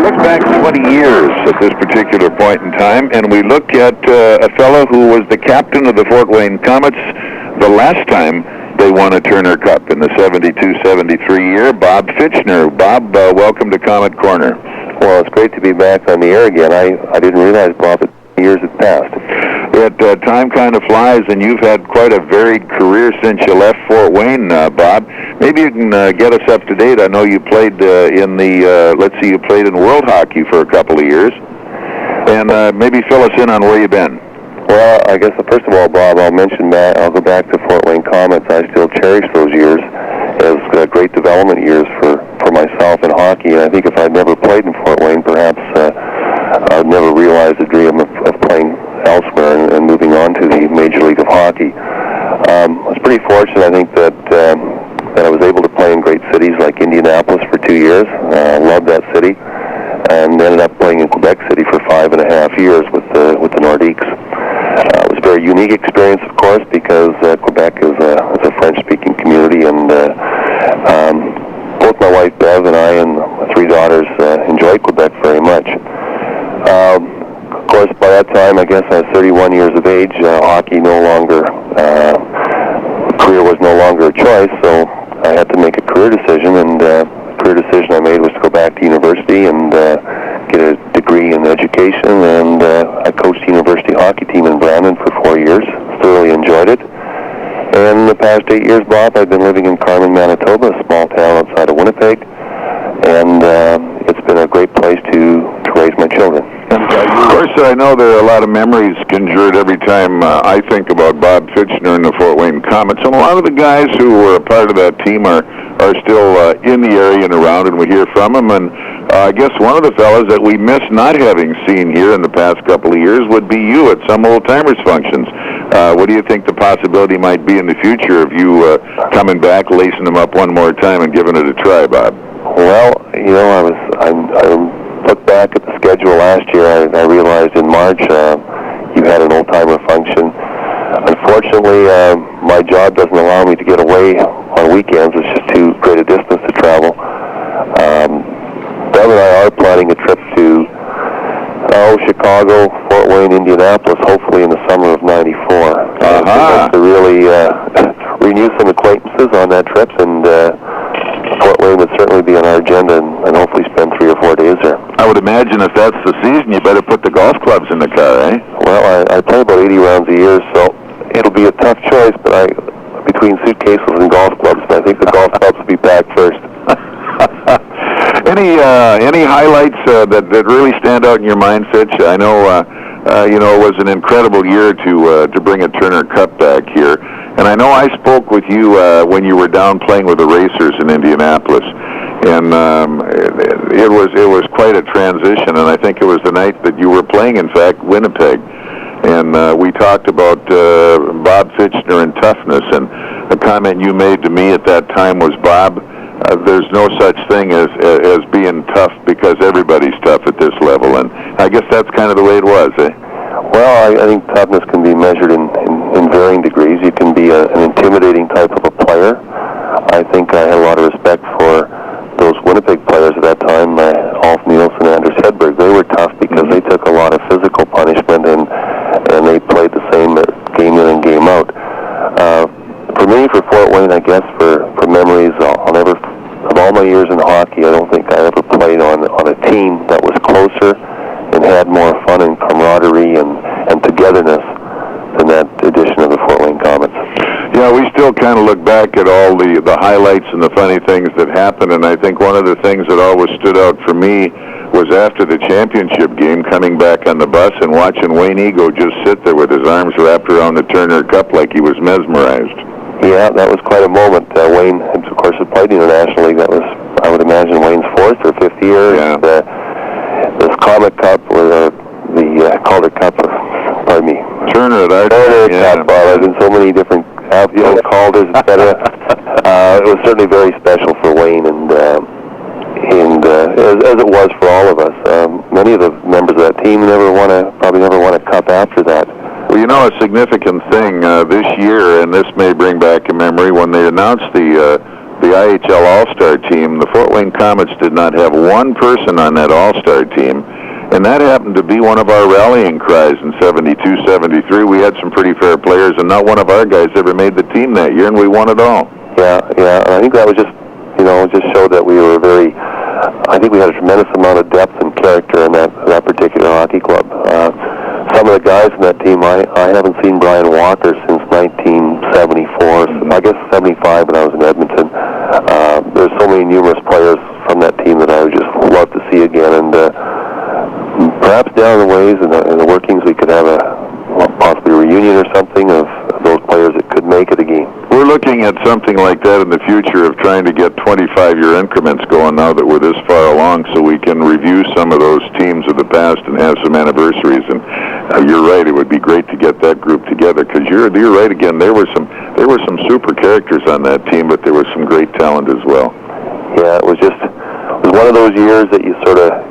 look back 20 years at this particular point in time, and we look at a fellow who was the captain of the Fort Wayne Komets the last time they won a Turner Cup in the 72-73 year, Bob Fitchner. Bob, welcome to Comet Corner. Well, it's great to be back on the air again. I didn't realize, Bob, that years had passed. Time kind of flies, and you've had quite a varied career since you left Fort Wayne, Bob. Maybe you can get us up to date. I know you played you played in world hockey for a couple of years, and maybe fill us in on where you've been. Well, I guess, first of all, Bob, I'll mention that I'll go back to Fort Wayne Komets. I still cherish those years as great development years for myself in hockey. And I think if I'd never played in Fort Wayne, perhaps I'd never realized the dream of playing elsewhere and moving on to the Major League of Hockey. I was pretty fortunate, I think, that I was able to play in great cities like Indianapolis for 2 years. Loved that city, and ended up playing in Quebec City for 5.5 years with the Nordiques. It was a very unique experience, of course, because Quebec is a French-speaking community, and both my wife Bev and I and my 3 daughters enjoyed Quebec very much. Of course, by that time, I guess I was 31 years of age. Hockey career was no longer a choice, so I had to make a career decision, and the career decision I made was to go back to university and get a degree in education, and I coached the university hockey team in Brandon for 4 years. Thoroughly enjoyed it. And the past 8 years, Bob, I've been living in Carman, Manitoba, a small town outside of Winnipeg, and it's been a great place to raise my children. And, of course, I know there are a lot of memories conjured every time I think about Bob Fitchner and the Fort Wayne Komets. And a lot of the guys who were a part of that team are still in the area and around, and we hear from them. And I guess one of the fellas that we miss not having seen here in the past couple of years would be you at some old-timers functions. What do you think the possibility might be in the future of you coming back, lacing them up one more time, and giving it a try, Bob? Well, I looked back at the schedule last year. I realized in March you had an old-timer function. Unfortunately, my job doesn't allow me to get away on weekends. It's just too great a distance to travel. Bev and I are planning a trip to Chicago, Fort Wayne, Indianapolis, hopefully in the summer of '94. To really renew some acquaintances on that trip, and Fort Wayne would certainly be on our agenda, and hopefully spend 3 or 4 days there. I would imagine if that's the season, you better put the golf clubs in the car, eh? Well, I play about 80 rounds a year, so it'll be a tough choice, but between suitcases and golf clubs, but I think the golf clubs will be packed first. Any highlights that really stand out in your mind, Fitch? I know it was an incredible year to bring a Turner Cup back here, and I know I spoke with you when you were down playing with the Racers in Indianapolis, and it was quite a transition. And I think it was the night that you were playing, in fact, Winnipeg, and we talked about Bob Fitchner and toughness, and a comment you made to me at that time was, Bob, there's no such thing as being tough, because everybody's tough at this level. And I guess that's kind of the way it was, eh? Well, I think toughness can be measured in varying degrees. You can be an intimidating type of a player. I think I had a lot of respect for those Winnipeg players at that time, Alf Nielsen and Anders Hedberg. They were tough because they took a lot of physical punishment, and they played the same game in and game out. For me, for Fort Wayne, I guess, for memories, of all my years in hockey, I don't think I ever played on a team that was closer and had more fun and camaraderie and togetherness than that edition of the Fort Wayne Komets. Yeah, we still kind of look back at all the highlights and the funny things that happened, and I think one of the things that always stood out for me was after the championship game, coming back on the bus and watching Wayne Ego just sit there with his arms wrapped around the Turner Cup like he was mesmerized. Yeah, that was quite a moment. Wayne, of course, had played internationally. That was, I would imagine, Wayne's 4th or 5th year. Yeah. This Comet Cup, or the Calder Cup, pardon me. Turner Cup. There's been so many different outfield Calders, etc. It was certainly very special for Wayne, and as it was for all of us. Many of the members of that team probably never won a cup after that. Well, you know, a significant thing this year, and this may bring back a memory, when they announced the the I.H.L. All-Star team, the Fort Wayne Komets did not have one person on that All-Star team, and that happened to be one of our rallying cries in 72, 73. We had some pretty fair players, and not one of our guys ever made the team that year, and we won it all. Yeah, and I think that was just, just showed that we were I think we had a tremendous amount of depth and character in that particular hockey club. Some of the guys in that team, I haven't seen Brian Walker since 1974, so I guess 75 when I was in Edmonton. There's so many numerous players from that team that I would just love to see again, and perhaps down the ways in the workings we could have possibly a reunion or something of those players that could make it a game. We're looking at something like that in the future, of trying to get 25-year increments going now that we're this far along, so we can review some of those teams of the past and have some anniversaries. And you're right, it would be great to get that group together, because you're right again. There were some super characters on that team, but there was some great talent as well. Yeah, it was one of those years that you sort of